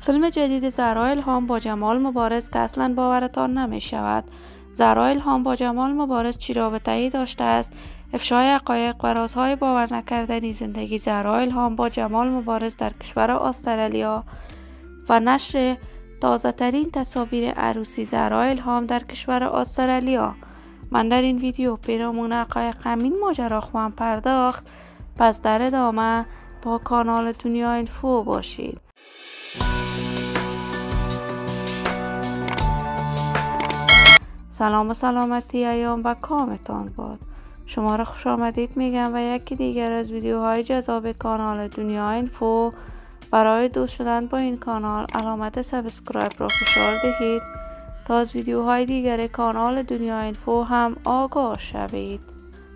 فیلم جدید زهرا الهام با جمال مبارز که اصلا باورتان نمی شود. زهرا الهام با جمال مبارز چی رابطه‌ای داشته است؟ افشای حقایق و رازهای باور نکردنی زندگی زهرا الهام با جمال مبارز در کشور استرالیا و نشر تازه ترین تصاویر عروسی زهرا الهام در کشور استرالیا. من در این ویدیو پیرامون حقایق همین ماجرا خواهم پرداخت، پس در ادامه با کانال دنیا اینفو باشید. سلام و سلامتی ایام و کامتان باد. شما را خوش آمدید میگم و یکی دیگر از ویدیوهای جذاب کانال دنیا اینفو. برای دوست شدن با این کانال علامت سابسکرایب را فشار دهید تا از ویدیوهای دیگر کانال دنیا اینفو هم آگاه شوید.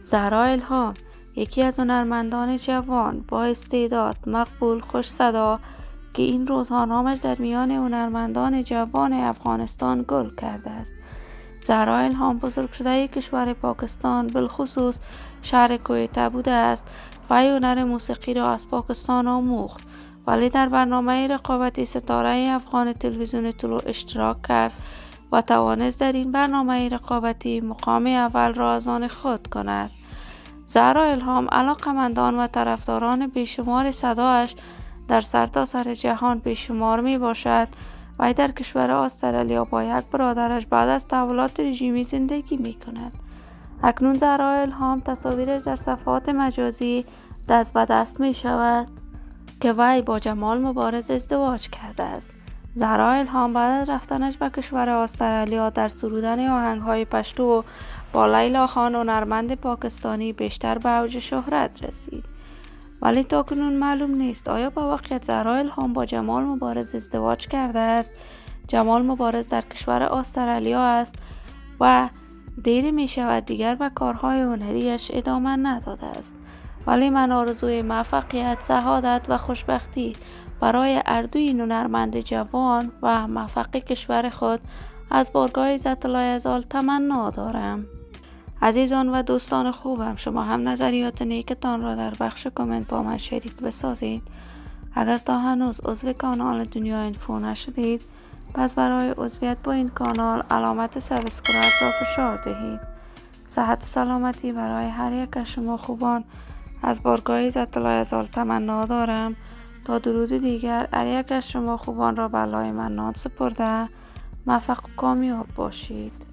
زهرا الهام یکی از هنرمندان جوان با استعداد، مقبول، خوش صدا که این روزها نامش در میان هنرمندان جوان افغانستان گل کرده است. زهرا الهام بزرگ شده کشور پاکستان، بالخصوص شهر کویته بوده است و هنر موسیقی را از پاکستان آموخت، ولی در برنامه رقابتی ستاره افغان تلویزیون طلوع اشتراک کرد و توانست در این برنامه رقابتی مقام اول را از آن خود کند. زهرا الهام علاقمندان و طرفداران بیشمار صدایش در سرتاسر جهان بیشمار می باشد و در کشور استرالیا با یک برادرش بعد از تحولات رژیمی زندگی می کند. اکنون زهرا الهام تصاویرش در صفحات مجازی دست به دست می شود که وی با جمال مبارز ازدواج کرده است. زهرا الهام بعد از رفتنش به کشور استرالیا در سرودن آهنگ‌های پشتو با لیلا خان هنرمند پاکستانی بیشتر به اوج شهرت رسید، ولی تاکنون معلوم نیست آیا با واقعیت زهرا الهام با جمال مبارز ازدواج کرده است. جمال مبارز در کشور استرالیا است و دیر می شود دیگر به کارهای هنریش ادامه نداده است، ولی من آرزوی موفقیت، سعادت و خوشبختی برای اردوی هنرمند جوان و موفق کشور خود از بارگاه عزت الله عزال تمنا دارم. عزیزان و دوستان خوبم، شما هم نظریات نیکتان را در بخش کامنت با من شریک بسازید. اگر تا هنوز عضو کانال دنیا اینفو نشدید، پس برای عضویت با این کانال علامت سابسکرایب را فشار دهید. صحت و سلامتی برای هر یک از شما خوبان از بارگاه عزت الله عزال تمنا دارم. تا درود دیگر هر یک از شما خوبان را به الله منان سپرده، موفق و کامیاب باشید.